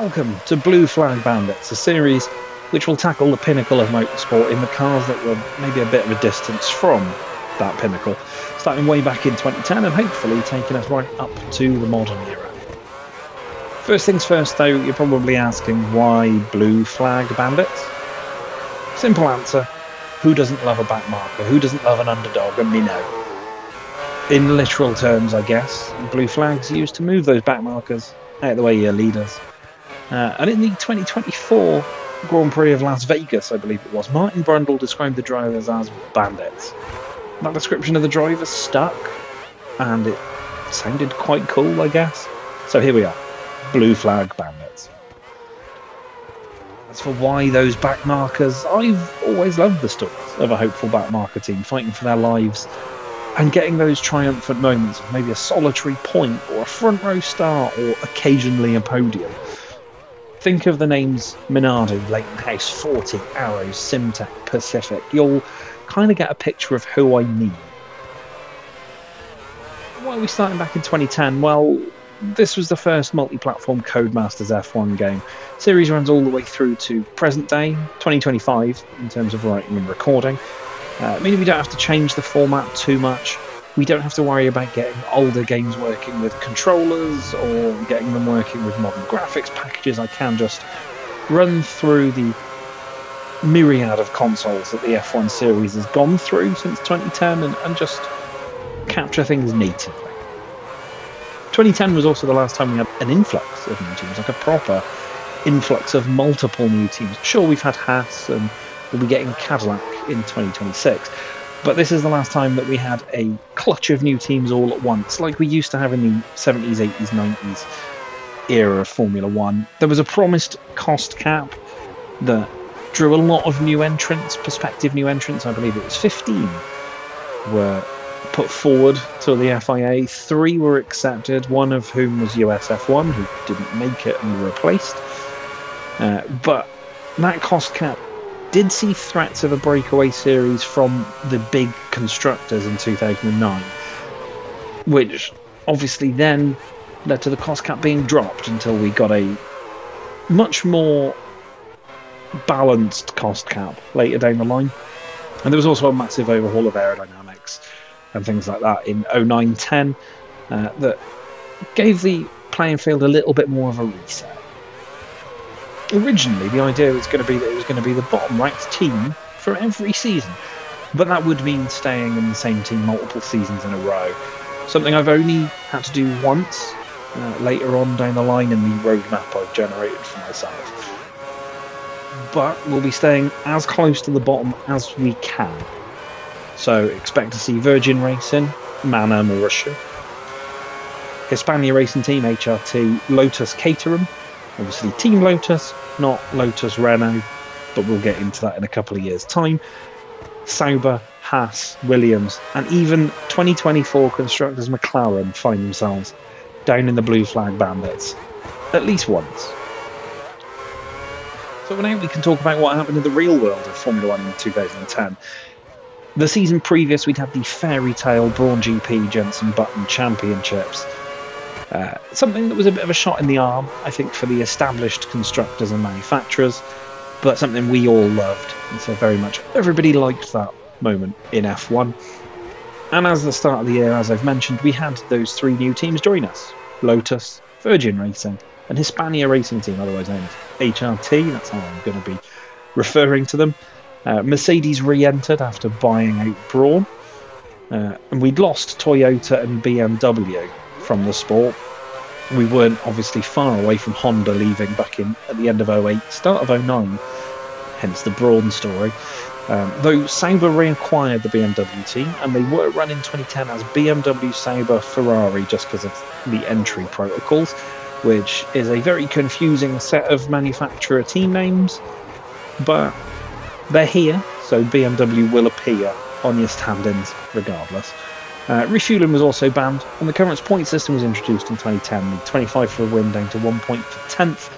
Welcome to Blue Flag Bandits, a series which will tackle the pinnacle of motorsport in the cars that were maybe a bit of a distance from that pinnacle, starting way back in 2010 and hopefully taking us right up to the modern era. First things first though, you're probably asking why Blue Flag Bandits? Simple answer, who doesn't love a backmarker? Who doesn't love an underdog? And me know. In literal terms, I guess, blue flags used to move those backmarkers out of the way of your leaders. And in the 2024 Grand Prix of Las Vegas, I believe it was, Martin Brundle described the drivers as bandits. That description of the drivers stuck, and it sounded quite cool, I guess. So here we are, Blue Flag Bandits. As for why those backmarkers, I've always loved the stories of a hopeful backmarker team fighting for their lives and getting those triumphant moments of maybe a solitary point or a front row start or occasionally a podium. Think of the names Minardi, Leighton House, 40, Arrows, Simtech, Pacific. You'll kind of get a picture of who I mean. Why are we starting back in 2010? Well, this was the first multi-platform Codemasters F1 game. Series runs all the way through to present day, 2025, in terms of writing and recording. Meaning we don't have to change the format too much. We don't have to worry about getting older games working with controllers or getting them working with modern graphics packages. I can just run through the myriad of consoles that the F1 series has gone through since 2010 and just capture things natively. 2010 was also the last time we had an influx of new teams, like a proper influx of multiple new teams. Sure, we've had Haas and we'll be getting Cadillac in 2026. But this is the last time that we had a clutch of new teams all at once, like we used to have in the 70s, 80s, 90s era of Formula One. There was a promised cost cap that drew a lot of new entrants, prospective new entrants. I believe it was 15 were put forward to the FIA. 3 were accepted, one of whom was US F1, who didn't make it and were replaced. But that cost cap did see threats of a breakaway series from the big constructors in 2009, which obviously then led to the cost cap being dropped until we got a much more balanced cost cap later down the line. And there was also a massive overhaul of aerodynamics and things like that in 09-10 that gave the playing field a little bit more of a reset. Originally, the idea was going to be that it was going to be the bottom-ranked team for every season, but that would mean staying in the same team multiple seasons in a row. Something I've only had to do once, later on down the line in the roadmap I've generated for myself. But we'll be staying as close to the bottom as we can. So expect to see Virgin Racing, Mana Marussia, Hispania Racing Team, HRT, Lotus Caterham, obviously Team Lotus, not Lotus Renault, but we'll get into that in a couple of years' time. Sauber, Haas, Williams, and even 2024 constructors McLaren find themselves down in the Blue Flag Bandits at least once. So now we can talk about what happened in the real world of Formula 1 in 2010. The season previous, we'd had the fairy tale Brawn GP Jenson Button Championships. Something that was a bit of a shot in the arm, I think, for the established constructors and manufacturers, but something we all loved, and so very much everybody liked that moment in F1. And as the start of the year, as I've mentioned, we had those 3 new teams join us: Lotus, Virgin Racing, and Hispania Racing Team, otherwise known as HRT. That's how I'm going to be referring to them. Mercedes re-entered after buying out Brawn, and we'd lost Toyota and BMW from the sport. We weren't obviously far away from Honda leaving back in at the end of 08, start of 09, hence the Brawn story. Though Sauber reacquired the BMW team, and they were run in 2010 as BMW, Sauber, Ferrari, just because of the entry protocols, which is a very confusing set of manufacturer team names, but they're here, so BMW will appear on your stand-ins regardless. Refueling was also banned, and the current point system was introduced in 2010, with 25 for a win down to 1 point for 10th.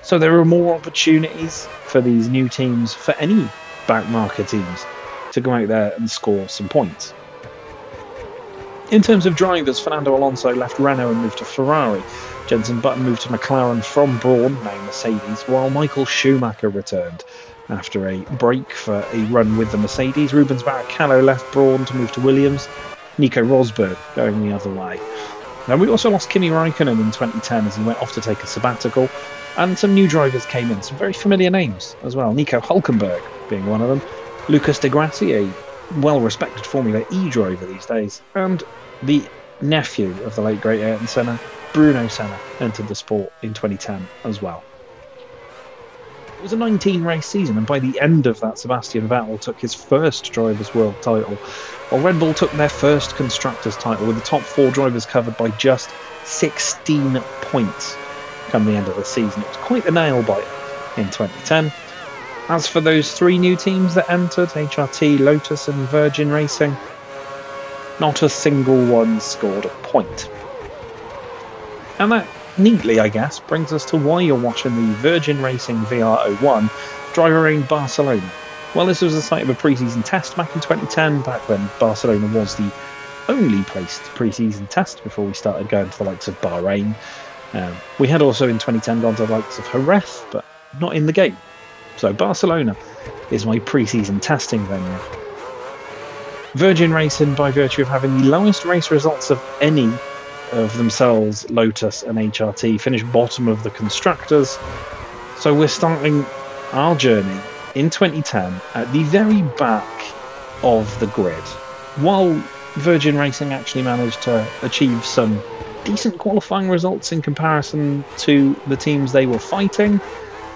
So there are more opportunities for these new teams, for any backmarker teams, to go out there and score some points. In terms of drivers, Fernando Alonso left Renault and moved to Ferrari. Jenson Button moved to McLaren from Brawn, now Mercedes, while Michael Schumacher returned after a break for a run with the Mercedes. Rubens Barrichello left Brawn to move to Williams. Nico Rosberg going the other way. Now, we also lost Kimi Raikkonen in 2010 as he went off to take a sabbatical, and some new drivers came in, some very familiar names as well. Nico Hülkenberg being one of them, Lucas de Grassi, a well-respected Formula E driver these days, and the nephew of the late great Ayrton Senna, Bruno Senna, entered the sport in 2010 as well. It was a 19-race season, and by the end of that, Sebastian Vettel took his first Drivers' World title, while Red Bull took their first Constructors' title, with the top 4 drivers covered by just 16 points come the end of the season. It was quite a nail-biter in 2010. As for those 3 new teams that entered, HRT, Lotus and Virgin Racing, not a single one scored a point. And that neatly, I guess, brings us to why you're watching the Virgin Racing VR01 driver in Barcelona. Well, this was the site of a pre-season test back in 2010, back when Barcelona was the only place to pre-season test before we started going to the likes of Bahrain. We had also in 2010 gone to the likes of Jerez, but not in the game. So Barcelona is my pre-season testing venue. Virgin Racing, by virtue of having the lowest race results of any of themselves, Lotus and HRT, finished bottom of the Constructors. So we're starting our journey in 2010 at the very back of the grid. While Virgin Racing actually managed to achieve some decent qualifying results in comparison to the teams they were fighting,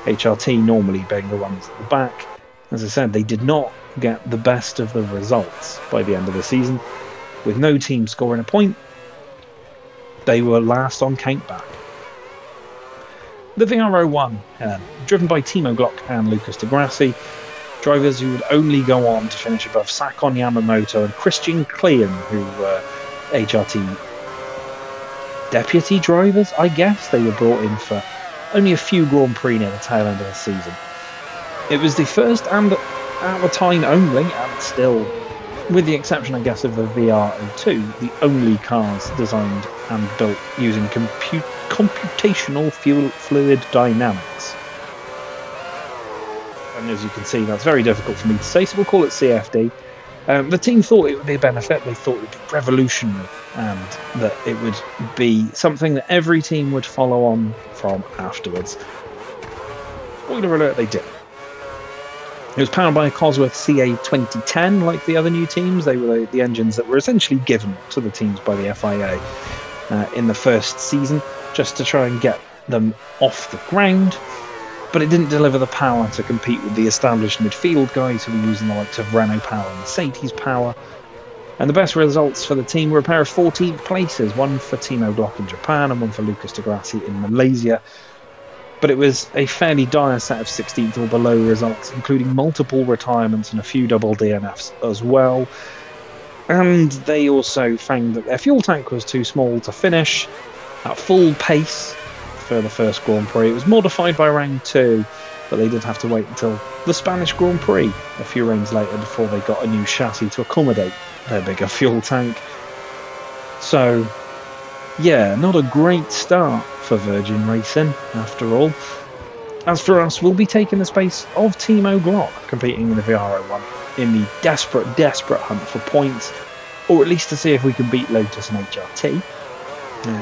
HRT normally being the ones at the back, as I said, they did not get the best of the results by the end of the season. With no team scoring a point, they were last on countback. The VR01, driven by Timo Glock and Lucas de Grassi, drivers who would only go on to finish above Sakon Yamamoto and Christian Klein, who were HRT deputy drivers, I guess. They were brought in for only a few Grand Prix near the tail end of the season. It was the first and at the time only, and still, with the exception, I guess, of the VR02, the only cars designed and built using computational fluid dynamics. And as you can see, that's very difficult for me to say, so we'll call it CFD. The team thought it would be a benefit, they thought it would be revolutionary, and that it would be something that every team would follow on from afterwards. Spoiler alert, they did. It was powered by a Cosworth CA2010, like the other new teams. They were the engines that were essentially given to the teams by the FIA in the first season, just to try and get them off the ground. But it didn't deliver the power to compete with the established midfield guys who were using the likes of Renault power and Mercedes power. And the best results for the team were a pair of 14th places, one for Timo Glock in Japan and one for Lucas de Grassi in Malaysia. But it was a fairly dire set of 16th or below results, including multiple retirements and a few double DNFs as well. And they also found that their fuel tank was too small to finish at full pace for the first Grand Prix. It was modified by round 2, but they did have to wait until the Spanish Grand Prix a few rounds later before they got a new chassis to accommodate their bigger fuel tank. So, yeah, not a great start for Virgin Racing, after all. As for us, we'll be taking the space of Timo Glock, competing in the VR01, in the desperate hunt for points, or at least to see if we can beat Lotus and HRT.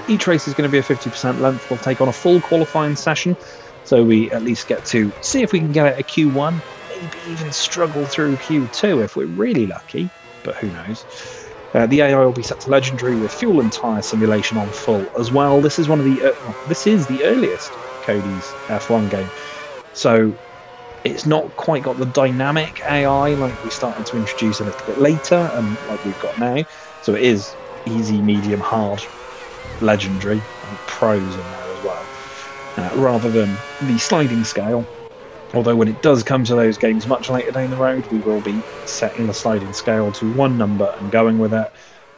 Each race is going to be a 50% length. We'll take on a full qualifying session, so we at least get to see if we can get it a Q1, maybe even struggle through Q2 if we're really lucky, but who knows. The AI will be set to legendary with fuel and tyre simulation on full as well. This is this is the earliest Cody's F1 game, so it's not quite got the dynamic AI like we started to introduce a little bit later and like we've got now. So it is easy, medium, hard, legendary, and pros in there as well, rather than the sliding scale. Although when it does come to those games much later down the road, we will be setting the sliding scale to one number and going with it,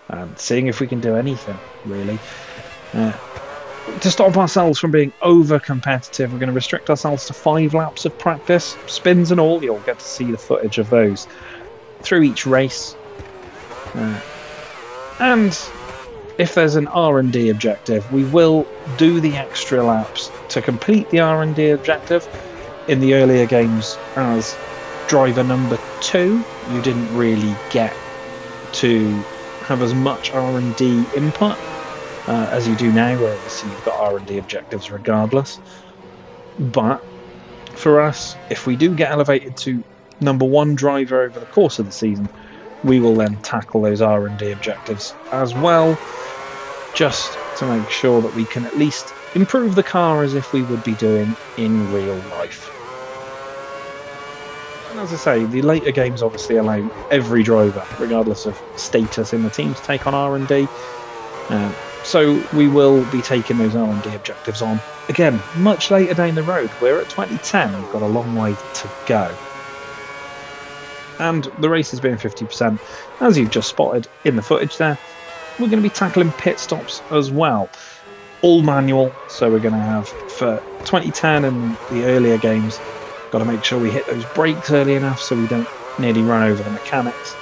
and seeing if we can do anything, really. To stop ourselves from being over-competitive, we're going to restrict ourselves to 5 laps of practice, spins and all. You'll get to see the footage of those through each race. And if there's an R&D objective, we will do the extra laps to complete the R&D objective. In the earlier games, as driver number 2, you didn't really get to have as much R&D input as you do now, where obviously you've got R&D objectives regardless. But for us, if we do get elevated to number 1 driver over the course of the season, we will then tackle those R&D objectives as well, just to make sure that we can at least improve the car as if we would be doing in real life. And as I say, the later games obviously allow every driver, regardless of status in the team, to take on R&D. So we will be taking those R&D objectives on, again, much later down the road. We're at 2010, we've got a long way to go. And the race has been 50%, as you've just spotted in the footage there. We're going to be tackling pit stops as well. All manual, so we're going to have, for 2010 and the earlier games, got to make sure we hit those brakes early enough so we don't nearly run over the mechanics.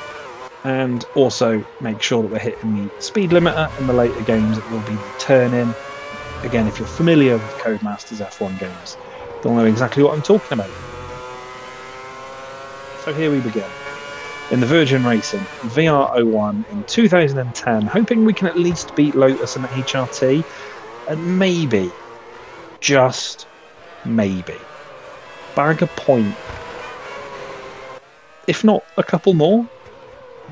And also make sure that we're hitting the speed limiter. In the later games, it will be the turn-in. Again, if you're familiar with Codemasters F1 games, you'll know exactly what I'm talking about. So here we begin. In the Virgin Racing VR01 in 2010, hoping we can at least beat Lotus and HRT, and maybe, just maybe, bag a point. If not a couple more,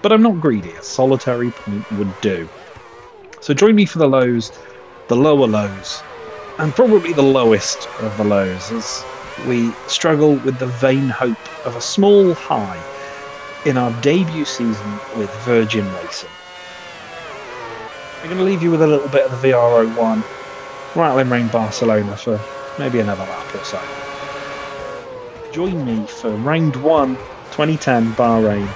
but I'm not greedy, a solitary point would do. So join me for the lows, the lower lows, and probably the lowest of the lows, as we struggle with the vain hope of a small high in our debut season with Virgin Racing. I'm going to leave you with a little bit of the VR01, rattling around Barcelona for maybe another lap or so. Join me for round 1, 2010 Bahrain,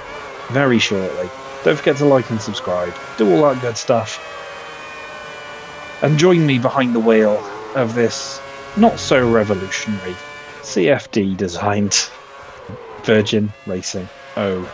very shortly. Don't forget to like and subscribe, do all that good stuff, and join me behind the wheel of this not so revolutionary CFD designed Virgin Racing 01.